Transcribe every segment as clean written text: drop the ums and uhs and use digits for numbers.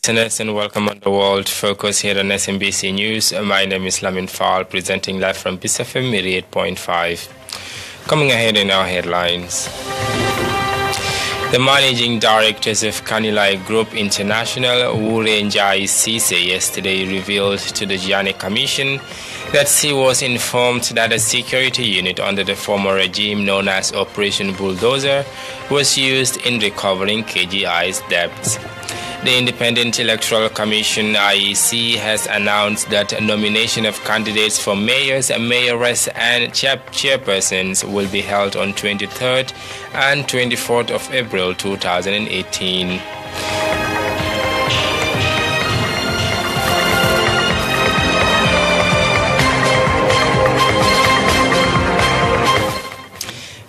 Listeners and welcome on the World Focus here on SMBC News. My name is Lamin Faal, presenting live from BSFM 88.5. Coming ahead in our headlines. The managing directors of Kanilai Group International, Wure Njai Sise, yesterday revealed to the Gianni Commission that she was informed that a security unit under the former regime known as Operation Bulldozer was used in recovering KGI's debts. The Independent Electoral Commission (IEC) has announced that nomination of candidates for mayors, mayoress, and chairpersons will be held on 23rd and 24th of April 2018.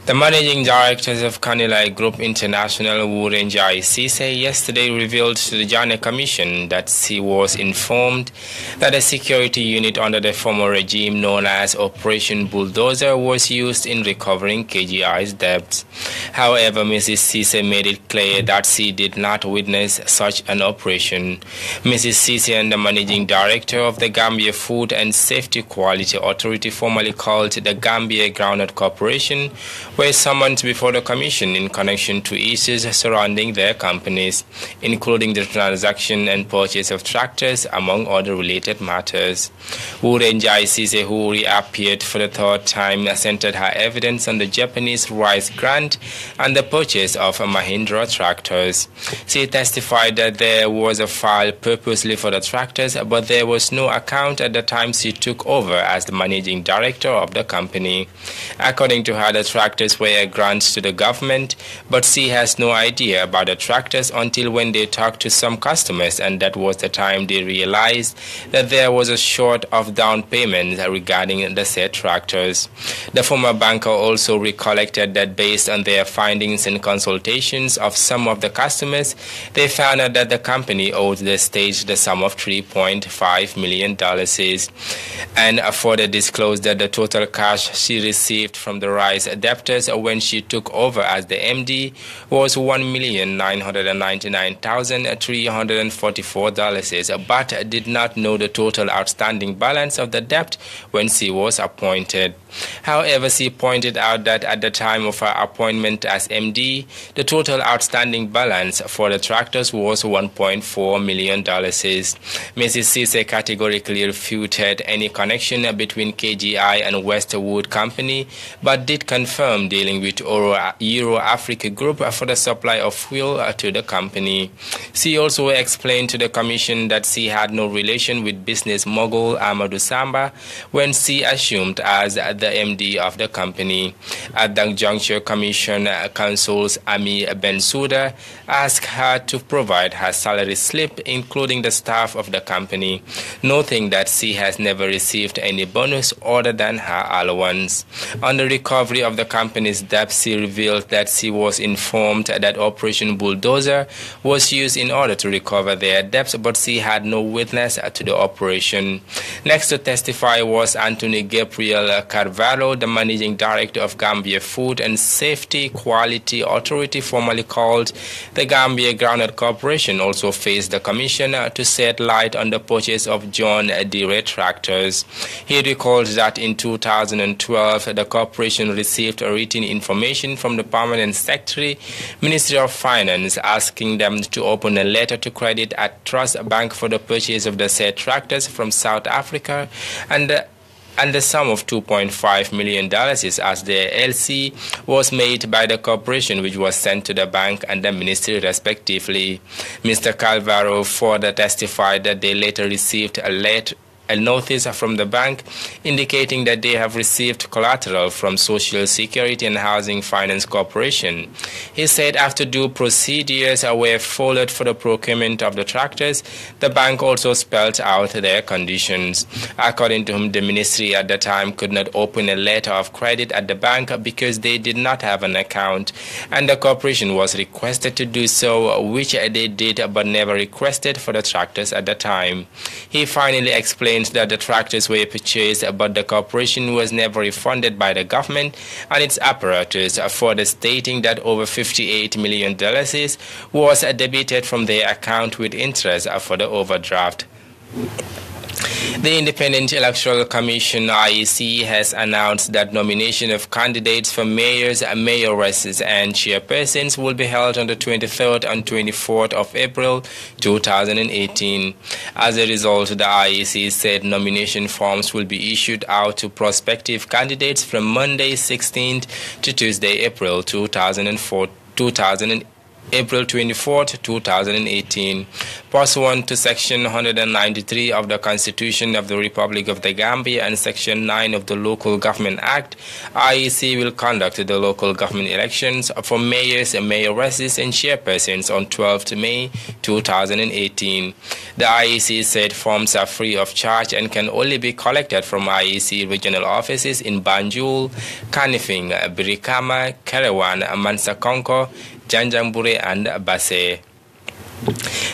The managing directors of Kanilai Group International, Wure Njai Sise, yesterday revealed to the Gianni Commission that she was informed that a security unit under the former regime known as Operation Bulldozer was used in recovering KGI's debts. However, Mrs. Sise made it clear that she did not witness such an operation. Mrs. Sise and the managing director of the Gambia Food and Safety Quality Authority, formerly called the Gambia Groundnut Corporation, were summoned before the Commission in connection to issues surrounding their companies, including the transaction and purchase of tractors, among other related matters. Wure Njai Sise, who reappeared for the third time, centered her evidence on the Japanese rice grant and the purchase of Mahindra tractors. She testified that there was a file purposely for the tractors, but there was no account at the time she took over as the managing director of the company. According to her, the tractors were a grant to the government, but she has no idea about the tractors until when they talked to some customers, and that was the time they realized that there was a short of down payment regarding the said tractors. The former banker also recollected that based on their findings and consultations of some of the customers, they found out that the company owed the state the sum of $3.5 million, and further disclosed that the total cash she received from the rice debtors when she took over as the MD was $1,999,344, but did not know the total outstanding balance of the debt when she was appointed. However, she pointed out that at the time of her appointment as MD, the total outstanding balance for the tractors was $1.4 million. Mrs. Sise categorically refuted any connection between KGI and Westwood Company, but did confirm dealing with Euro Africa Group for the supply of fuel to the company. She also explained to the Commission that she had no relation with business mogul Amadou Samba when she assumed as the MD of the company. At that juncture, Commission Counsel's Ami Bensouda asked her to provide her salary slip, including the staff of the company, noting that she has never received any bonus other than her allowance. On the recovery of the company's debt, she revealed that she was informed that Operation Bulldozer was used in order to recover their debts, but she had no witness to the operation. Next to testify was Anthony Gabriel Carvalho, the managing director of Gambia Food and Safety Quality Authority, formerly called the Gambia Groundnut Corporation, also faced the Commission to shed light on the purchase of John Deere tractors. He recalled that in 2012, the corporation received a written information from the Permanent Secretary, Ministry of Finance, asking them to open a letter to credit at Trust Bank for the purchase of the said tractors from South Africa, and the sum of $2.5 million as the LC was made by the corporation, which was sent to the bank and the ministry respectively. Mr. Calvaro further testified that they later received a notice from the bank indicating that they have received collateral from Social Security and Housing Finance Corporation. He said after due procedures were followed for the procurement of the tractors, the bank also spelled out their conditions. According to him, the ministry at the time could not open a letter of credit at the bank because they did not have an account, and the corporation was requested to do so, which they did but never requested for the tractors at the time. He finally explained claims that the tractors were purchased, but the corporation was never refunded by the government and its apparatus, further stating that over $58 million was debited from their account with interest for the overdraft. The Independent Electoral Commission (IEC) has announced that nomination of candidates for mayors, mayoresses, and chairpersons will be held on the 23rd and 24th of April 2018. As a result, the IEC said nomination forms will be issued out to prospective candidates from Monday 16th to Tuesday, April 24, 2018. Pursuant to Section 193 of the Constitution of the Republic of the Gambia and Section 9 of the Local Government Act, IEC will conduct the local government elections for mayors, mayoresses, and chairpersons on 12th May 2018. The IEC said forms are free of charge and can only be collected from IEC regional offices in Banjul, Kanifing, Birikama, Kerewan, Mansakonko, Janjanbureh, and Basse.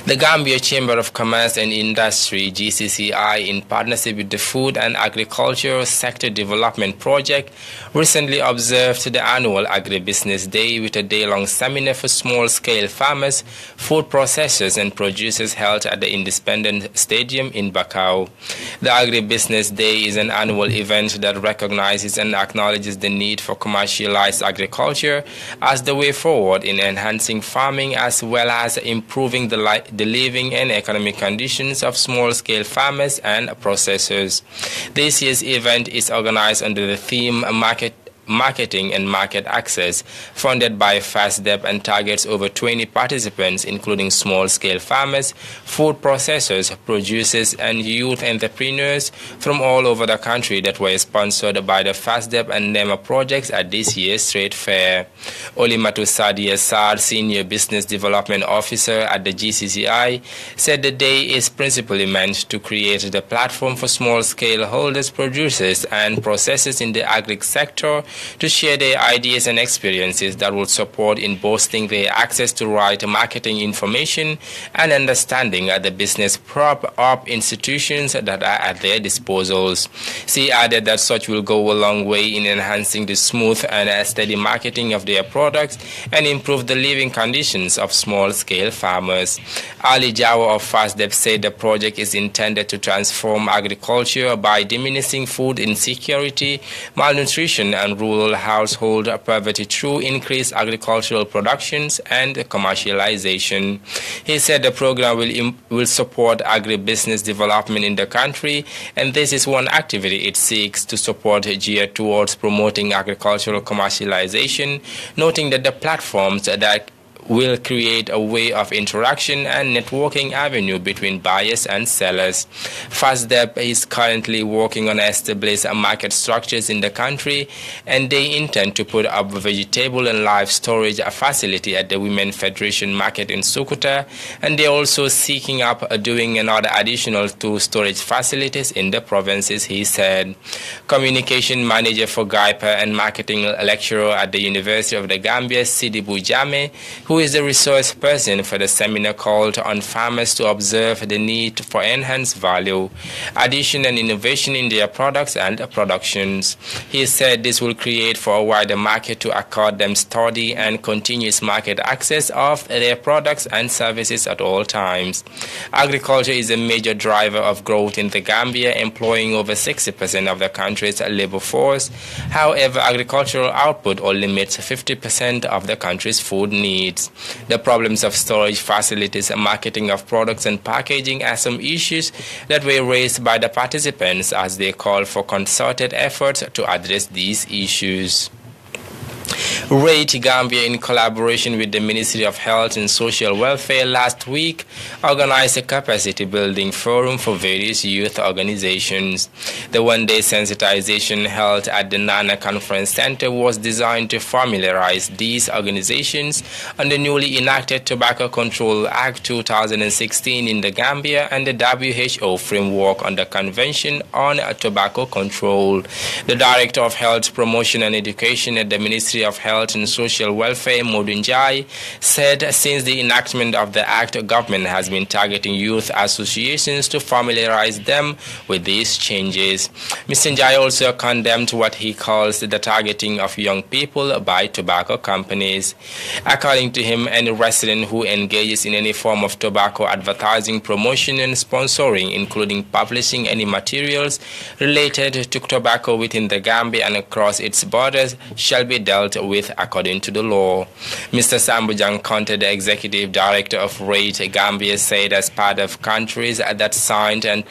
The Gambia Chamber of Commerce and Industry (GCCI), in partnership with the Food and Agriculture Sector Development Project, recently observed the annual Agribusiness Day with a day-long seminar for small-scale farmers, food processors, and producers held at the Independence Stadium in Bakau. The Agribusiness Day is an annual event that recognizes and acknowledges the need for commercialized agriculture as the way forward in enhancing farming as well as improving the living and economic conditions of small-scale farmers and processors. This year's event is organized under the theme Marketing and Market Access, funded by FASDEP, and targets over 20 participants, including small-scale farmers, food processors, producers, and youth entrepreneurs from all over the country that were sponsored by the FASDEP and NEMA projects at this year's trade fair. Olimatu Sadia Sar, Senior Business Development Officer at the GCCI, said the day is principally meant to create the platform for small-scale holders, producers, and processors in the agri sector to share their ideas and experiences that will support in boosting their access to right marketing information and understanding the business prop-up institutions that are at their disposals. She added that such will go a long way in enhancing the smooth and steady marketing of their products and improve the living conditions of small-scale farmers. Ali Jawa of FASDEP said the project is intended to transform agriculture by diminishing food insecurity, malnutrition, and rural household poverty through increased agricultural productions and commercialization. He said the program will support agribusiness development in the country, and this is one activity it seeks to support geared towards promoting agricultural commercialization, noting that the platforms that will create a way of interaction and networking avenue between buyers and sellers. FASDEP is currently working on establishing market structures in the country, and they intend to put up a vegetable and live storage facility at the Women Federation Market in Sukuta, and they're also seeking up doing another additional 2 storage facilities in the provinces, he said. Communication Manager for GAIPA and Marketing Lecturer at the University of the Gambia, Sidibu Jame, who is the resource person for the seminar, called on farmers to observe the need for enhanced value, addition, and innovation in their products and productions. He said this will create for a wider market to accord them steady and continuous market access of their products and services at all times. Agriculture is a major driver of growth in the Gambia, employing over 60% of the country's labor force. However, agricultural output only meets 50% of the country's food needs. The problems of storage facilities, marketing of products, and packaging are some issues that were raised by the participants as they called for concerted efforts to address these issues. Rate Gambia, in collaboration with the Ministry of Health and Social Welfare, last week organized a capacity building forum for various youth organizations. The one-day sensitization held at the Nana Conference Center was designed to familiarize these organizations on the newly enacted Tobacco Control Act 2016 in the Gambia and the WHO framework on the Convention on Tobacco Control. The Director of Health Promotion and Education at the Ministry of Health Health and Social Welfare, Modunjai, said since the enactment of the act, government has been targeting youth associations to familiarize them with these changes. Mr. Njai also condemned what he calls the targeting of young people by tobacco companies. According to him, any resident who engages in any form of tobacco advertising, promotion, and sponsoring, including publishing any materials related to tobacco within the Gambia and across its borders, shall be dealt with according to the law. Mr. Sambujang Conte, the executive director of RATE Gambia, said as part of countries that signed and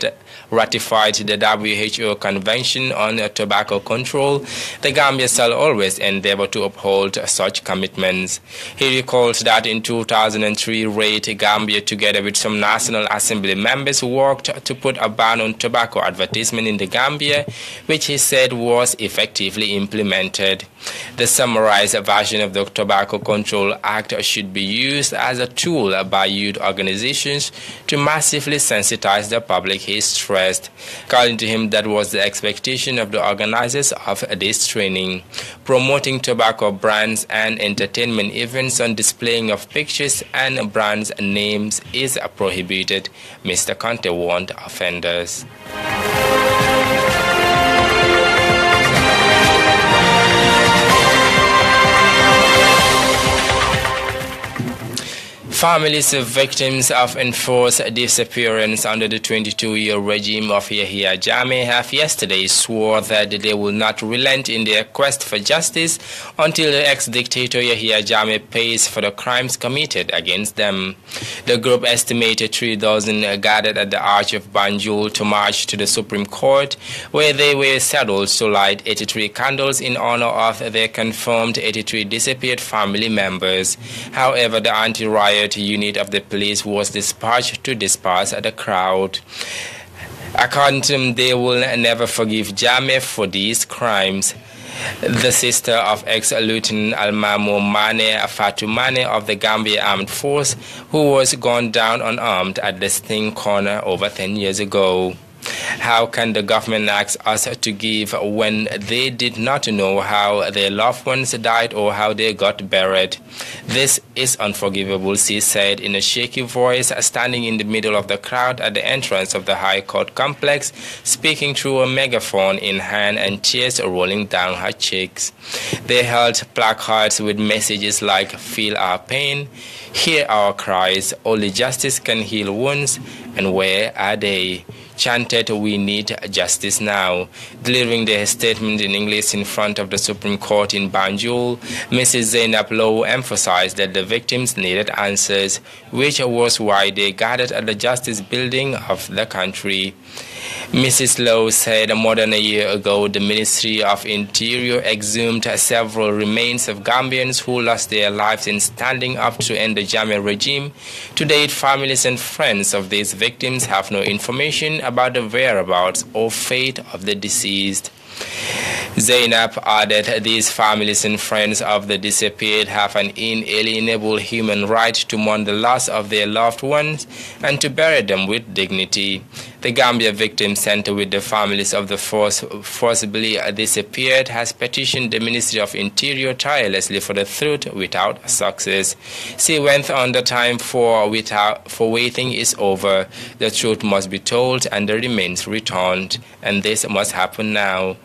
ratified the WHO Convention on Tobacco Control, the Gambia shall always endeavor to uphold such commitments. He recalls that in 2003, RATE Gambia, together with some National Assembly members, worked to put a ban on tobacco advertisement in the Gambia, which he said was effectively implemented. The summarized version of the Tobacco Control Act should be used as a tool by youth organizations to massively sensitize the public, he stressed. According to him, that was the expectation of the organizers of this training. Promoting tobacco brands and entertainment events on displaying of pictures and brands' names is prohibited, Mr. Conte warned offenders. Families of victims of enforced disappearance under the 22-year regime of Yahya Jammeh have yesterday swore that they will not relent in their quest for justice until the ex-dictator Yahya Jammeh pays for the crimes committed against them. The group estimated 3,000 gathered at the Arch of Banjul to march to the Supreme Court, where they were scheduled to light 83 candles in honor of their confirmed 83 disappeared family members. However, the anti-riot unit of the police was dispatched to disperse the crowd. According to them, they will never forgive Jammeh for these crimes. The sister of ex-Lieutenant Almamo Mane Fatou Mane of the Gambia Armed Force, who was gunned down unarmed at the Sting Corner over 10 years ago. How can the government ask us to give when they did not know how their loved ones died or how they got buried? This is unforgivable, she said in a shaky voice, standing in the middle of the crowd at the entrance of the High Court complex, speaking through a megaphone in hand and tears rolling down her cheeks. They held placards with messages like, "Feel our pain, hear our cries, only justice can heal wounds, and where are they?" Chanted, "We need justice now." Delivering their statement in English in front of the Supreme Court in Banjul, Mrs. Zainab Lowe emphasized that the victims needed answers, which was why they gathered at the Justice Building of the country. Mrs. Lowe said more than a year ago, the Ministry of Interior exhumed several remains of Gambians who lost their lives in standing up to end the Jammeh regime. To date, families and friends of these victims have no information about the whereabouts or fate of the deceased. Zainab added these families and friends of the disappeared have an inalienable human right to mourn the loss of their loved ones and to bury them with dignity. The Gambia Victim Center, with the families of the forcibly disappeared, has petitioned the Ministry of Interior tirelessly for the truth without success. She went on, "The time for waiting is over. The truth must be told and the remains returned, and this must happen now."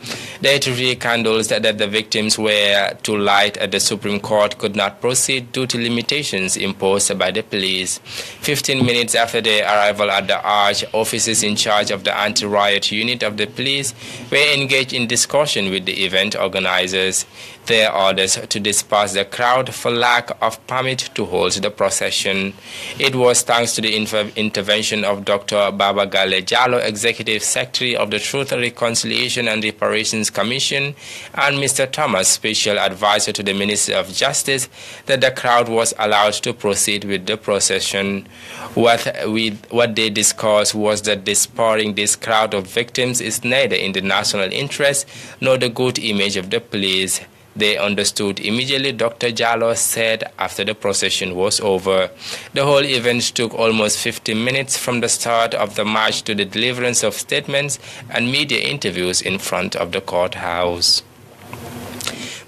The 83 candles that the victims were to light at the Supreme Court could not proceed due to limitations imposed by the police. 15 minutes after their arrival at the Arch, officers in charge of the anti-riot unit of the police were engaged in discussion with the event organizers. Their orders to disperse the crowd for lack of permit to hold the procession. It was thanks to the intervention of Dr. Baba Gale Jallo, Executive Secretary of the Truth, Reconciliation and Reparations Commission, and Mr. Thomas, Special Advisor to the Ministry of Justice, that the crowd was allowed to proceed with the procession. What they discussed was that dispersing this crowd of victims is neither in the national interest nor the good image of the police. They understood immediately, Dr. Jallo said after the procession was over. The whole event took almost 15 minutes from the start of the march to the deliverance of statements and media interviews in front of the courthouse.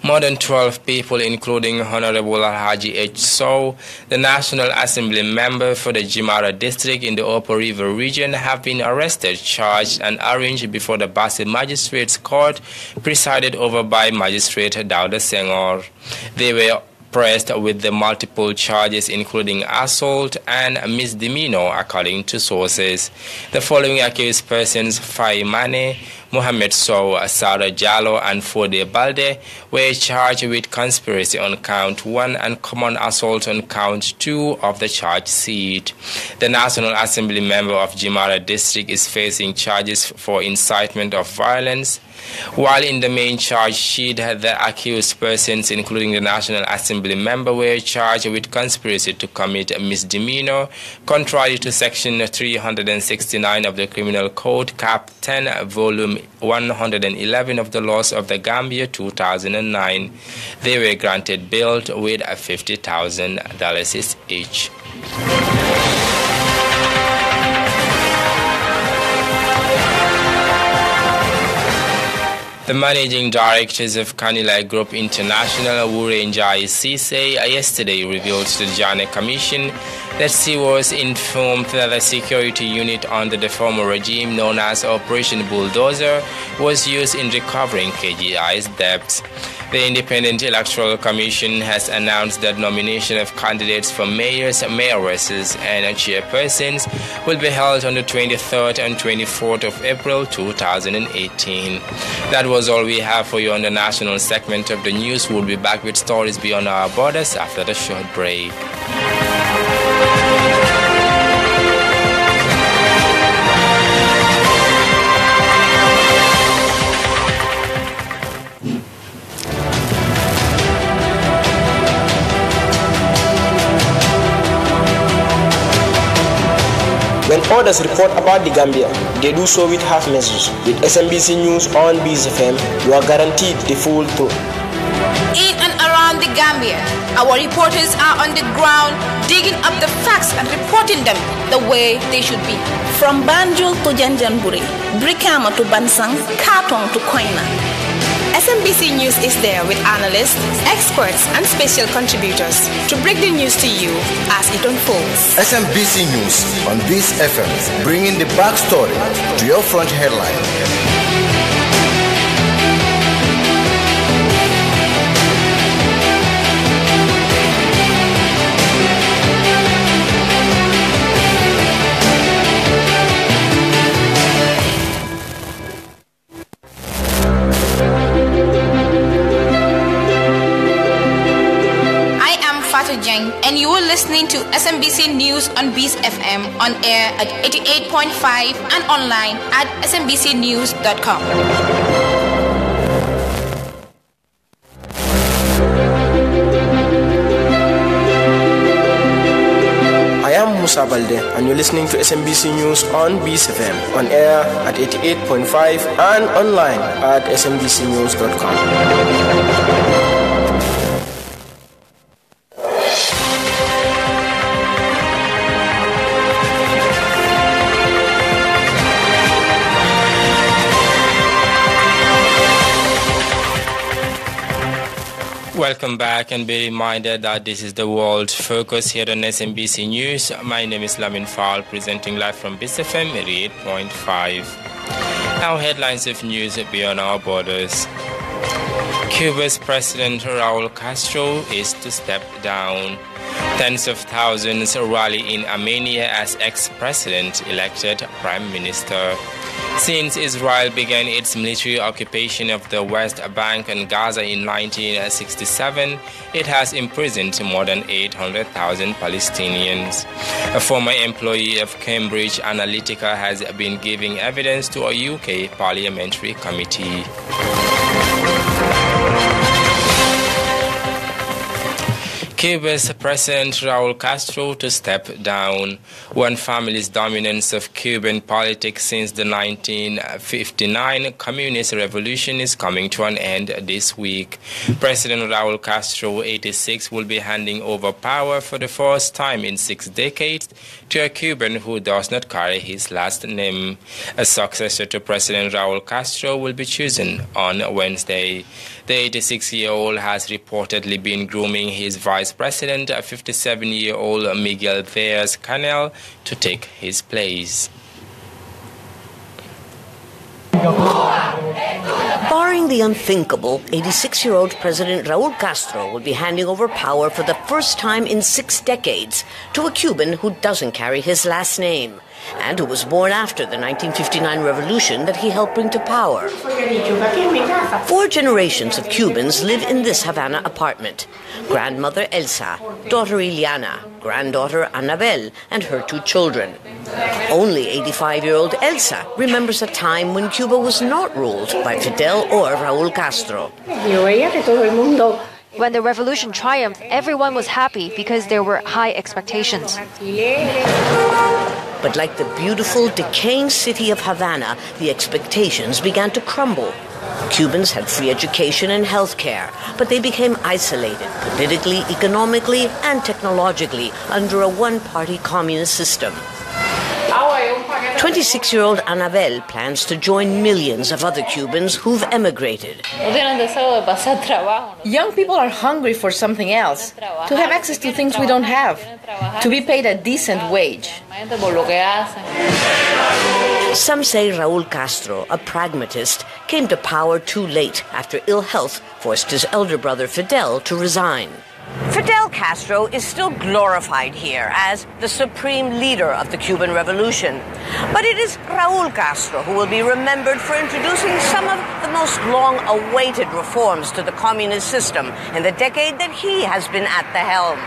More than 12 people, including Honorable Alhaji H. Sow, the National Assembly member for the Jimara district in the Upper River region, have been arrested, charged, and arraigned before the Basse Magistrates Court, presided over by Magistrate Dauda Senghor. They were pressed with the multiple charges including assault and misdemeanor, according to sources. The following accused persons, Fai Mane, Mohamed Sow, Sarah Jallo, and Fode Balde, were charged with conspiracy on count 1 and common assault on count 2 of the charge sheet. The National Assembly member of Jimara district is facing charges for incitement of violence, while in the main charge sheet, the accused persons, including the National Assembly member, were charged with conspiracy to commit a misdemeanor, contrary to Section 369 of the Criminal Code, Cap 10, Volume 111 of the Laws of the Gambia, 2009. They were granted bail with $50,000 each. The managing directors of Kanilai Group International, Wure Njai Sise, yesterday revealed to the Janneh Commission that she was informed that the security unit under the former regime, known as Operation Bulldozer, was used in recovering KGI's debts. The Independent Electoral Commission has announced that nomination of candidates for mayors, mayoresses, and chairpersons will be held on the 23rd and 24th of April 2018. That was all we have for you on the national segment of the news. We'll be back with stories beyond our borders after the short break. When others report about the Gambia, they do so with half measures. With SMBC News on BZFM, you are guaranteed the full truth. In and around the Gambia, our reporters are on the ground, digging up the facts and reporting them the way they should be. From Banjul to Janjanburi, Brikama to Bansang, Katong to Koina. SMBC News is there with analysts, experts, and special contributors to break the news to you as it unfolds. SMBC News on Biz FM, bringing the backstory to your front headline. And you are listening to SMBC News on Biz FM on air at 88.5 and online at smbcnews.com. I am Musa Balde, and you're listening to SMBC News on BZFM on air at 88.5 and online at smbcnews.com. Welcome back, and be reminded that this is the World Focus here on SMBC News. My name is Lamin Faal, presenting live from BizFM 88.5. Now, headlines of news beyond our borders. Cuba's President Raul Castro is to step down. Tens of thousands rally in Armenia as ex-president elected prime minister. Since Israel began its military occupation of the West Bank and Gaza in 1967, it has imprisoned more than 800,000 Palestinians. A former employee of Cambridge Analytica has been giving evidence to a UK parliamentary committee. Cuba's President Raul Castro to step down. One family's dominance of Cuban politics since the 1959 Communist Revolution is coming to an end this week. President Raul Castro, 86, will be handing over power for the first time in 6 decades to a Cuban who does not carry his last name. A successor to President Raul Castro will be chosen on Wednesday. The 86-year-old has reportedly been grooming his vice president, 57-year-old Miguel Díaz-Canel, to take his place. Barring the unthinkable, 86-year-old President Raúl Castro will be handing over power for the first time in 6 decades to a Cuban who doesn't carry his last name and who was born after the 1959 revolution that he helped bring to power. 4 generations of Cubans live in this Havana apartment. Grandmother Elsa, daughter Ileana, granddaughter Anabel, and her 2 children. Only 85-year-old Elsa remembers a time when Cuba was not ruled by Fidel or Raúl Castro. When the revolution triumphed, everyone was happy because there were high expectations. But like the beautiful, decaying city of Havana, the expectations began to crumble. Cubans had free education and health care, but they became isolated politically, economically, and technologically under a one-party communist system. 26-year-old Anabel plans to join millions of other Cubans who've emigrated. Young people are hungry for something else, to have access to things we don't have, to be paid a decent wage. Some say Raúl Castro, a pragmatist, came to power too late after ill health forced his elder brother Fidel to resign. Fidel Castro is still glorified here as the supreme leader of the Cuban Revolution. But it is Raúl Castro who will be remembered for introducing some of the most long-awaited reforms to the communist system in the decade that he has been at the helm.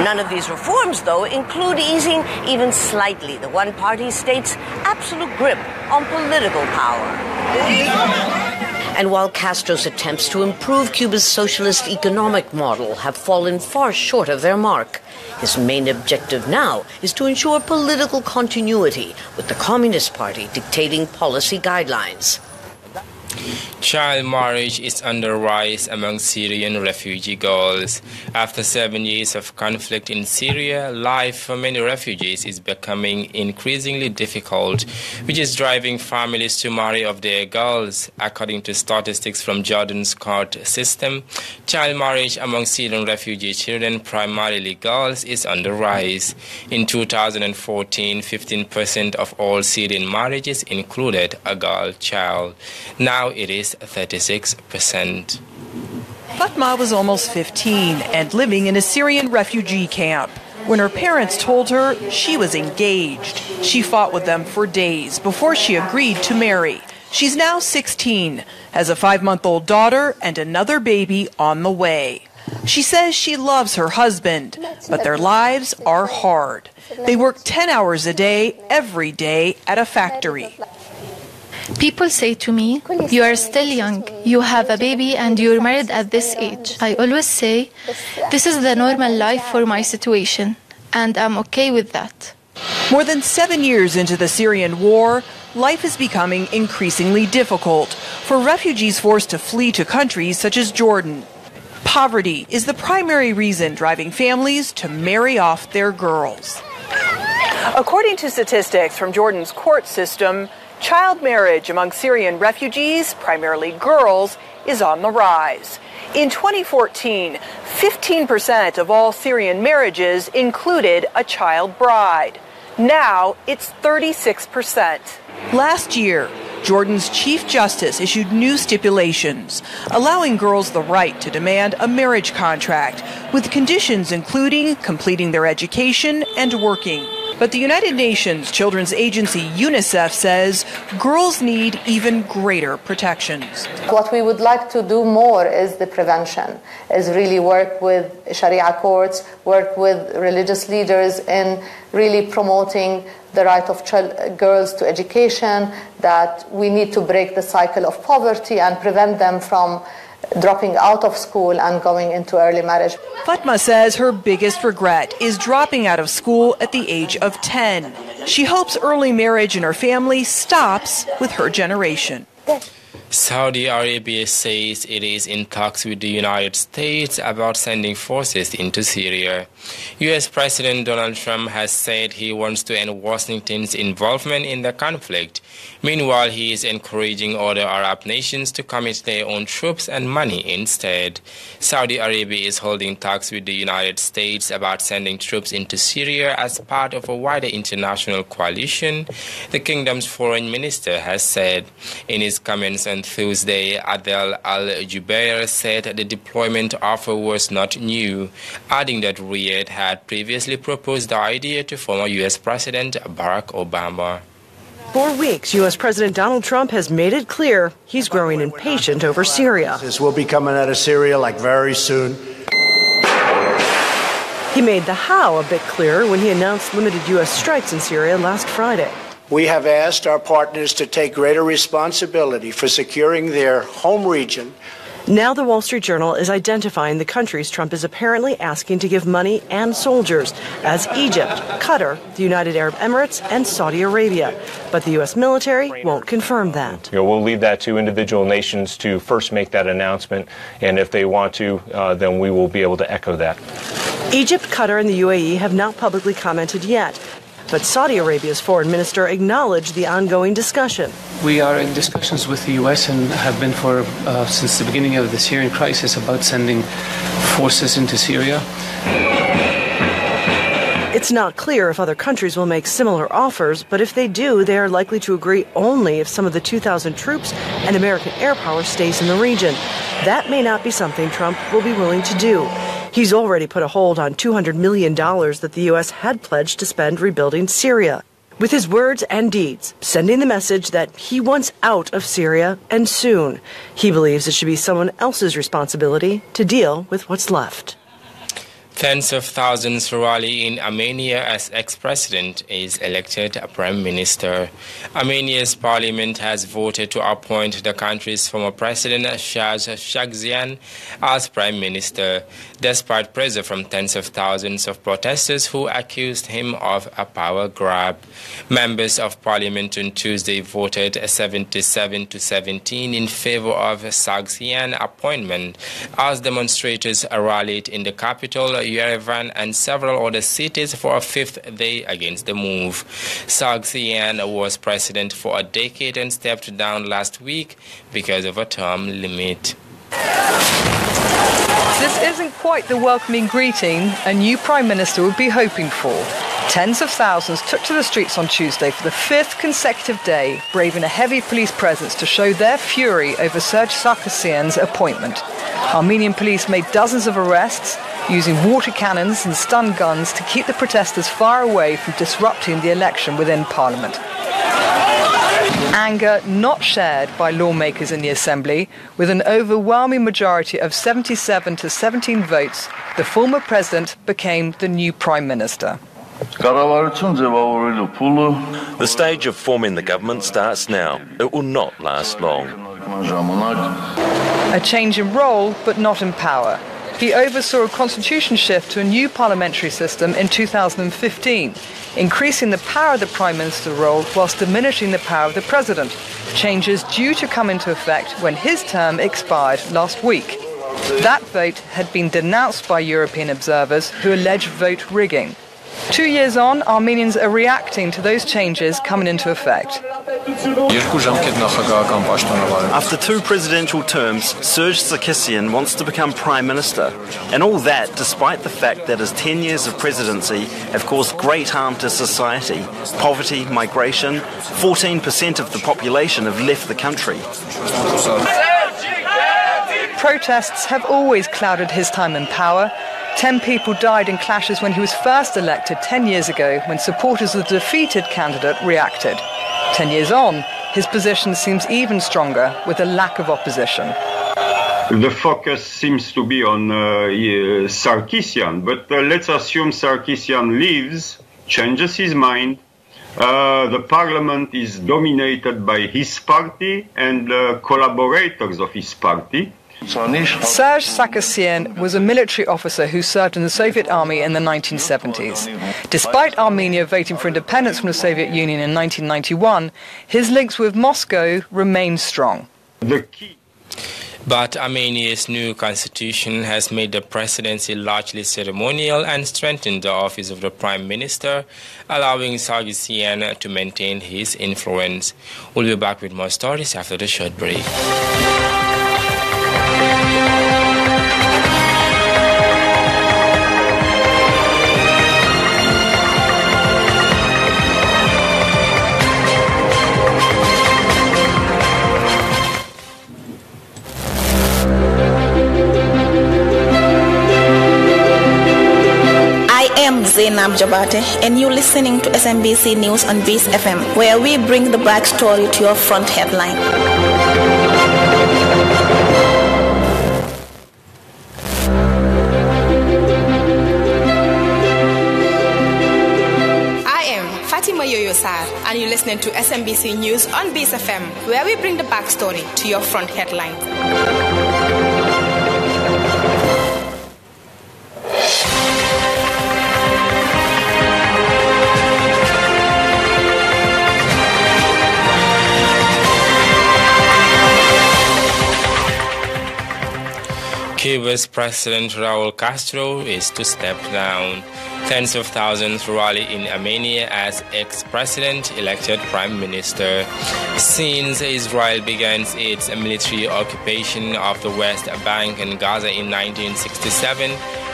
None of these reforms, though, include easing even slightly the one-party state's absolute grip on political power. And while Castro's attempts to improve Cuba's socialist economic model have fallen far short of their mark, his main objective now is to ensure political continuity with the Communist Party dictating policy guidelines. Child marriage is on the rise among Syrian refugee girls. After 7 years of conflict in Syria, life for many refugees is becoming increasingly difficult, which is driving families to marry off their girls. According to statistics from Jordan's court system, child marriage among Syrian refugee children, primarily girls, is on the rise. In 2014, 15% of all Syrian marriages included a girl child. Now it is 36%. Fatma was almost 15 and living in a Syrian refugee camp when her parents told her she was engaged. She fought with them for days before she agreed to marry. She's now 16, has a 5-month-old daughter and another baby on the way. She says she loves her husband, but their lives are hard. They work 10 hours a day, every day at a factory. People say to me, you are still young, you have a baby and you're married at this age. I always say, this is the normal life for my situation, and I'm okay with that. More than 7 years into the Syrian war, life is becoming increasingly difficult for refugees forced to flee to countries such as Jordan. Poverty is the primary reason driving families to marry off their girls. According to statistics from Jordan's court system, child marriage among Syrian refugees, primarily girls, is on the rise. In 2014, 15% of all Syrian marriages included a child bride. Now it's 36%. Last year, Jordan's Chief Justice issued new stipulations, allowing girls the right to demand a marriage contract, with conditions including completing their education and working. But the United Nations Children's Agency UNICEF says girls need even greater protections. What we would like to do more is the prevention, is really work with Sharia courts, work with religious leaders in really promoting the right of girls to education, that we need to break the cycle of poverty and prevent them from dropping out of school and going into early marriage. Fatma says her biggest regret is dropping out of school at the age of 10. She hopes early marriage in her family stops with her generation. Saudi Arabia says it is in talks with the United States about sending forces into Syria. U.S. President Donald Trump has said he wants to end Washington's involvement in the conflict. Meanwhile, he is encouraging other Arab nations to commit their own troops and money instead. Saudi Arabia is holding talks with the United States about sending troops into Syria as part of a wider international coalition, the kingdom's foreign minister has said. In his comments on Tuesday, Adel Al-Jubeir said the deployment offer was not new, adding that Riyadh had previously proposed the idea to former U.S. President Barack Obama. For weeks, U.S. President Donald Trump has made it clear he's growing impatient over Syria. We'll be coming out of Syria very soon. He made the how a bit clearer when he announced limited U.S. strikes in Syria last Friday. We have asked our partners to take greater responsibility for securing their home region. Now the Wall Street Journal is identifying the countries Trump is apparently asking to give money and soldiers as Egypt, Qatar, the United Arab Emirates, and Saudi Arabia. But the U.S. military won't confirm that. We'll leave that to individual nations to first make that announcement, and if they want to, then we will be able to echo that. Egypt, Qatar, and the UAE have not publicly commented yet. But Saudi Arabia's foreign minister acknowledged the ongoing discussion. We are in discussions with the U.S. and have been for since the beginning of the Syrian crisis about sending forces into Syria. It's not clear if other countries will make similar offers, but if they do, they are likely to agree only if some of the 2,000 troops and American air power stays in the region. That may not be something Trump will be willing to do. He's already put a hold on $200 million that the U.S. had pledged to spend rebuilding Syria. With his words and deeds, sending the message that he wants out of Syria and soon. He believes it should be someone else's responsibility to deal with what's left. Tens of thousands rally in Armenia as ex-president is elected prime minister. Armenia's parliament has voted to appoint the country's former president Shaz Shagzian as prime minister, despite pressure from tens of thousands of protesters who accused him of a power grab. Members of parliament on Tuesday voted 77 to 17 in favor of Shagzian's appointment as demonstrators rallied in the capital Yerevan and several other cities for a fifth day against the move. Shagzian was president for a decade and stepped down last week because of a term limit. This isn't quite the welcoming greeting a new prime minister would be hoping for. Tens of thousands took to the streets on Tuesday for the fifth consecutive day, braving a heavy police presence to show their fury over Serge Sargsyan's appointment. Armenian police made dozens of arrests, using water cannons and stun guns to keep the protesters far away from disrupting the election within parliament. Anger not shared by lawmakers in the assembly. With an overwhelming majority of 77 to 17 votes, the former president became the new prime minister. The stage of forming the government starts now. It will not last long. A change in role, but not in power. He oversaw a constitution shift to a new parliamentary system in 2015, increasing the power of the prime minister role whilst diminishing the power of the president. Changes due to come into effect when his term expired last week. That vote had been denounced by European observers who allege vote rigging. 2 years on, Armenians are reacting to those changes coming into effect. After 2 presidential terms, Serge Sargsyan wants to become prime minister. And all that despite the fact that his 10 years of presidency have caused great harm to society. Poverty, migration, 14% of the population have left the country. Protests have always clouded his time in power. 10 people died in clashes when he was first elected 10 years ago, when supporters of the defeated candidate reacted. 10 years on, his position seems even stronger, with a lack of opposition. The focus seems to be on Sargsyan, but let's assume Sargsyan leaves, changes his mind. The parliament is dominated by his party and collaborators of his party. Serge Sargsyan was a military officer who served in the Soviet army in the 1970s. Despite Armenia voting for independence from the Soviet Union in 1991, his links with Moscow remain strong. The key. But Armenia's new constitution has made the presidency largely ceremonial and strengthened the office of the prime minister, allowing Sargsyan to maintain his influence. We'll be back with more stories after the short break. Zainab Jabate, and you're listening to SMBC News on Base FM, where we bring the backstory to your front headline. I am Fatima Yoyosar, and you're listening to SMBC News on Base FM, where we bring the backstory to your front headline. Cuba's President Raul Castro is to step down. Tens of thousands rally in Armenia as ex-president elected prime minister. Since Israel began its military occupation of the West Bank and Gaza in 1967,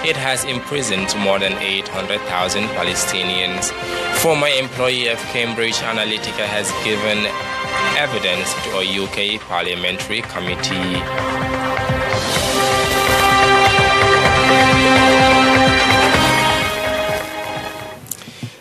it has imprisoned more than 800,000 Palestinians. Former employee of Cambridge Analytica has given evidence to a UK parliamentary committee.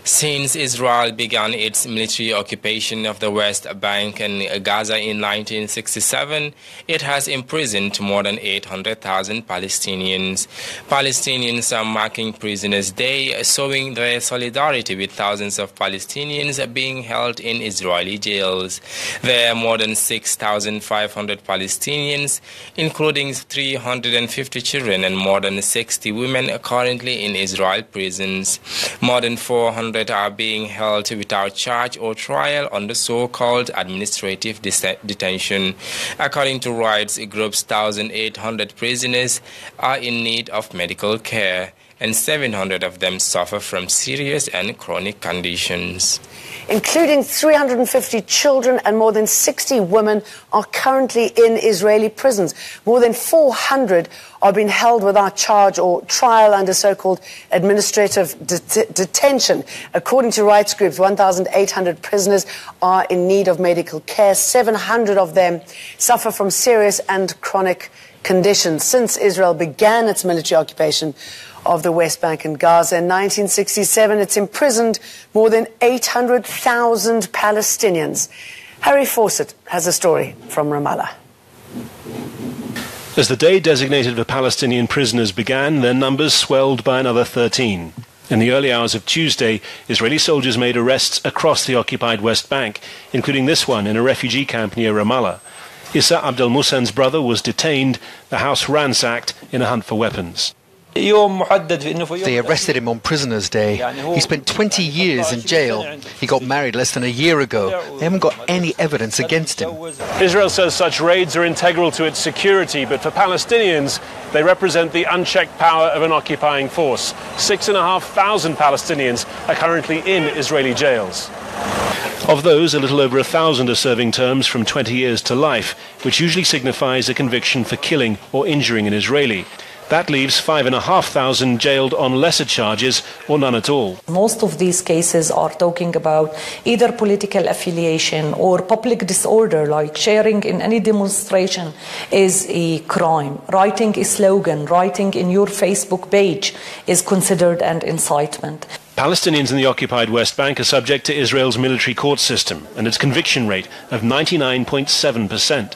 Since Israel began its military occupation of the West Bank and Gaza in 1967, it has imprisoned more than 800,000 Palestinians. Palestinians are marking Prisoners' Day, showing their solidarity with thousands of Palestinians being held in Israeli jails. There are more than 6,500 Palestinians, including 350 children and more than 60 women, currently in Israel prisons. More than 400 are being held without charge or trial on the so-called administrative detention. According to rights groups, 1,800 prisoners are in need of medical care, and 700 of them suffer from serious and chronic conditions. Including 350 children and more than 60 women are currently in Israeli prisons. More than 400 are being held without charge or trial under so-called administrative detention. According to rights groups, 1,800 prisoners are in need of medical care. 700 of them suffer from serious and chronic conditions. Since Israel began its military occupation of the West Bank and Gaza in 1967, it's imprisoned more than 800,000 Palestinians. Harry Fawcett has a story from Ramallah. As the day designated for Palestinian prisoners began, their numbers swelled by another 13. In the early hours of Tuesday, Israeli soldiers made arrests across the occupied West Bank, including this one in a refugee camp near Ramallah. Issa Abdel Muhsen's brother was detained, the house ransacked in a hunt for weapons. They arrested him on Prisoners' Day. He spent 20 years in jail. He got married less than a year ago. They haven't got any evidence against him. Israel says such raids are integral to its security, but for Palestinians, they represent the unchecked power of an occupying force. 6,500 Palestinians are currently in Israeli jails. Of those, a little over 1,000 are serving terms from 20 years to life, which usually signifies a conviction for killing or injuring an Israeli. That leaves 5,500 jailed on lesser charges or none at all. Most of these cases are talking about either political affiliation or public disorder, like sharing in any demonstration is a crime. Writing a slogan, writing in your Facebook page is considered an incitement. Palestinians in the occupied West Bank are subject to Israel's military court system and its conviction rate of 99.7%.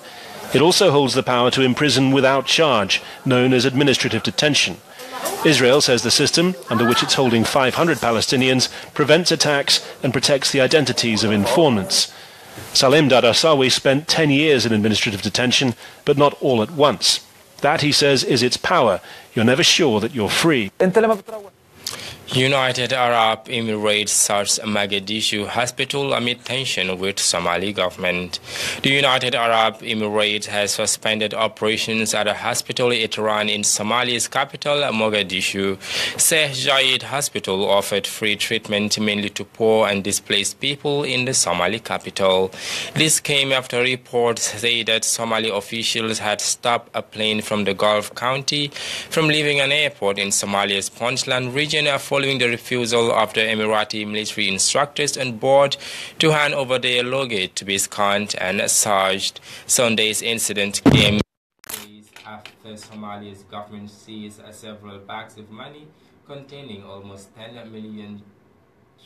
It also holds the power to imprison without charge, known as administrative detention. Israel says the system, under which it's holding 500 Palestinians, prevents attacks and protects the identities of informants. Salem Dadasawi spent 10 years in administrative detention, but not all at once. That, he says, is its power. You're never sure that you're free. United Arab Emirates searched Mogadishu hospital amid tension with Somali government. The United Arab Emirates has suspended operations at a hospital it ran in Somalia's capital, Mogadishu. Sheikh Zayed Hospital offered free treatment mainly to poor and displaced people in the Somali capital. This came after reports say that Somali officials had stopped a plane from the Gulf County from leaving an airport in Somalia's Puntland region following the refusal of the Emirati military instructors on board to hand over their luggage to be scanned and searched. Sunday's incident came after Somalia's government seized several bags of money containing almost $10 million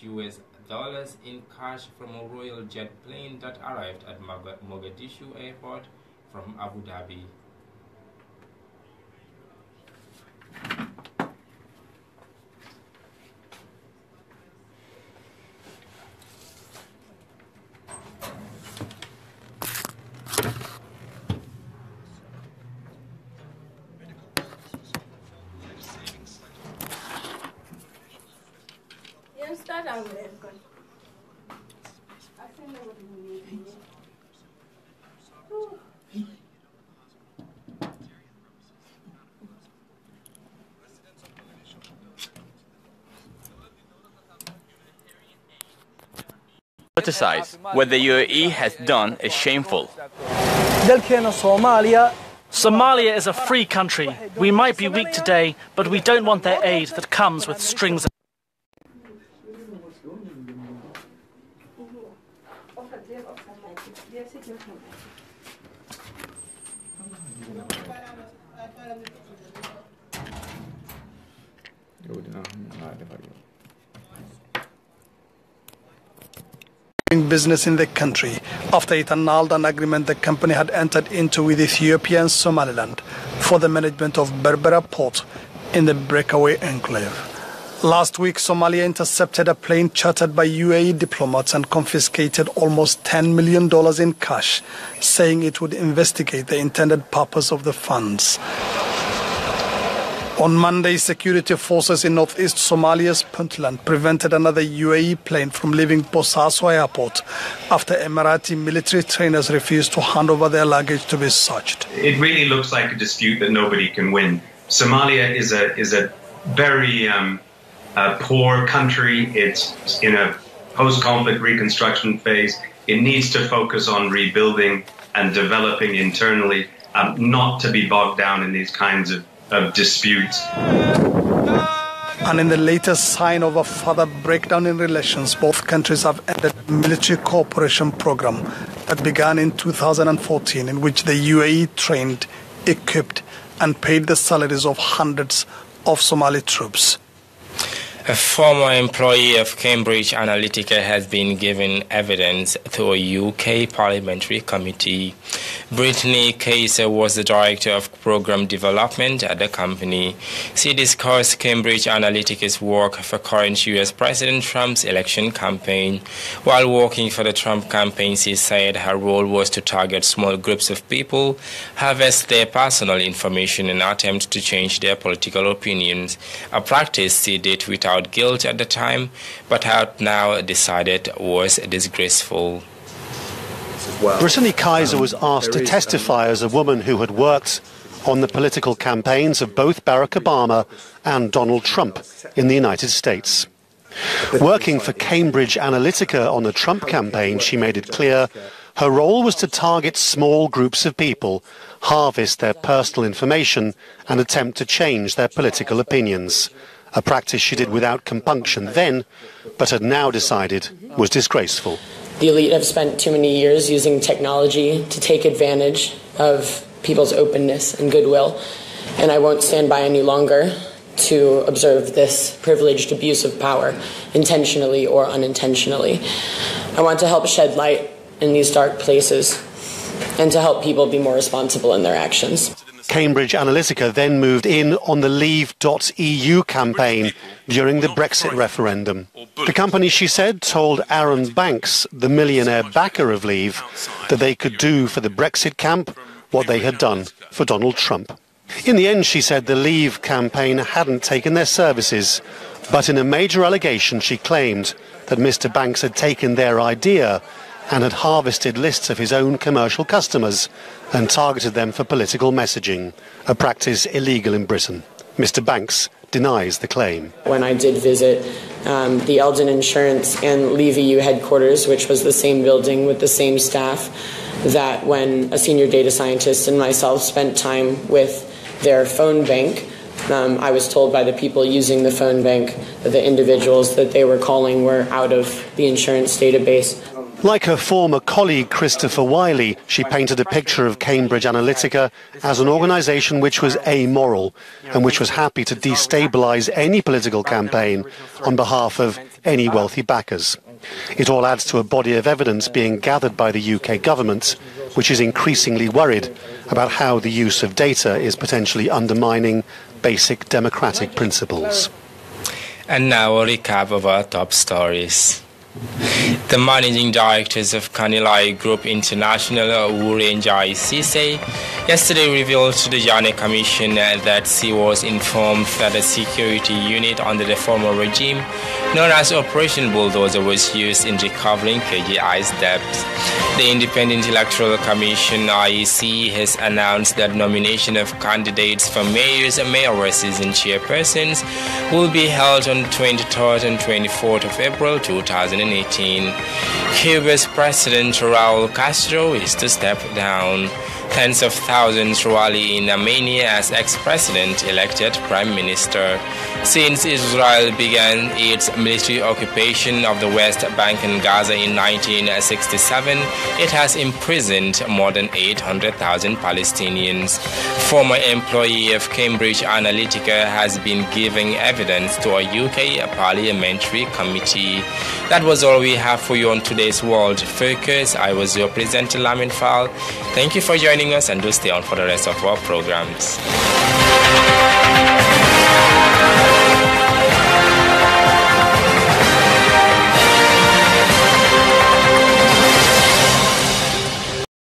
in cash from a royal jet plane that arrived at Mogadishu airport from Abu Dhabi. Criticize what the UAE has done is shameful. Somalia is a free country. We might be weak today, but we don't want their aid that comes with strings. Business in the country after it annulled an agreement the company had entered into with Ethiopia and Somaliland for the management of Berbera port in the breakaway enclave. Last week, Somalia intercepted a plane chartered by UAE diplomats and confiscated almost $10 million in cash, saying it would investigate the intended purpose of the funds. On Monday, security forces in northeast Somalia's Puntland prevented another UAE plane from leaving Bosaso Airport after Emirati military trainers refused to hand over their luggage to be searched. It really looks like a dispute that nobody can win. Somalia is a very poor country. It's in a post-conflict reconstruction phase. It needs to focus on rebuilding and developing internally, not to be bogged down in these kinds of disputes. And in the latest sign of a further breakdown in relations, both countries have ended a military cooperation program that began in 2014, in which the UAE trained, equipped and paid the salaries of hundreds of Somali troops. A former employee of Cambridge Analytica has been given evidence to a UK parliamentary committee. Brittany Kaiser was the director of program development at the company. She discussed Cambridge Analytica's work for current US President Trump's election campaign. While working for the Trump campaign, she said her role was to target small groups of people, harvest their personal information in an attempt to change their political opinions, a practice she did without guilt at the time, but had now decided was disgraceful. Brittany Kaiser was asked to testify as a woman who had worked on the political campaigns of both Barack Obama and Donald Trump in the United States. Working for Cambridge Analytica on the Trump campaign, she made it clear her role was to target small groups of people, harvest their personal information and attempt to change their political opinions. A practice she did without compunction then, but had now decided was disgraceful. The elite have spent too many years using technology to take advantage of people's openness and goodwill, and I won't stand by any longer to observe this privileged abuse of power, intentionally or unintentionally. I want to help shed light in these dark places and to help people be more responsible in their actions. Cambridge Analytica then moved in on the Leave.eu campaign during the Brexit referendum. The company, she said, told Aaron Banks, the millionaire backer of Leave, that they could do for the Brexit camp what they had done for Donald Trump. In the end, she said, the Leave campaign hadn't taken their services But in a major allegation, she claimed that Mr. Banks had taken their idea and had harvested lists of his own commercial customers and targeted them for political messaging, a practice illegal in Britain. Mr. Banks denies the claim. When I did visit the Eldon Insurance and Leave.EU headquarters, which was the same building with the same staff, that when a senior data scientist and myself spent time with their phone bank, I was told by the people using the phone bank that the individuals that they were calling were out of the insurance database. Like her former colleague Christopher Wiley, she painted a picture of Cambridge Analytica as an organisation which was amoral and which was happy to destabilise any political campaign on behalf of any wealthy backers. It all adds to a body of evidence being gathered by the UK government, which is increasingly worried about how the use of data is potentially undermining basic democratic principles. And now a recap of our top stories. The managing directors of Kanilai Group International, Wurenjai Sise, yesterday revealed to the Yane Commission that she was informed that a security unit under the former regime, known as Operation Bulldozer, was used in recovering KGI's debts. The Independent Electoral Commission, IEC, has announced that nomination of candidates for mayors and mayoresses and chairpersons will be held on 23rd and 24th of April 2018. Cuba's President Raul Castro is to step down. Tens of thousands rally in Armenia as ex-president elected prime minister. Since Israel began its military occupation of the West Bank and Gaza in 1967, it has imprisoned more than 800,000 Palestinians. Former employee of Cambridge Analytica has been giving evidence to a UK parliamentary committee. That was all we have for you on today's World Focus. I was your presenter, Lamin Faal. Thank you for joining us, and do stay on for the rest of our programs.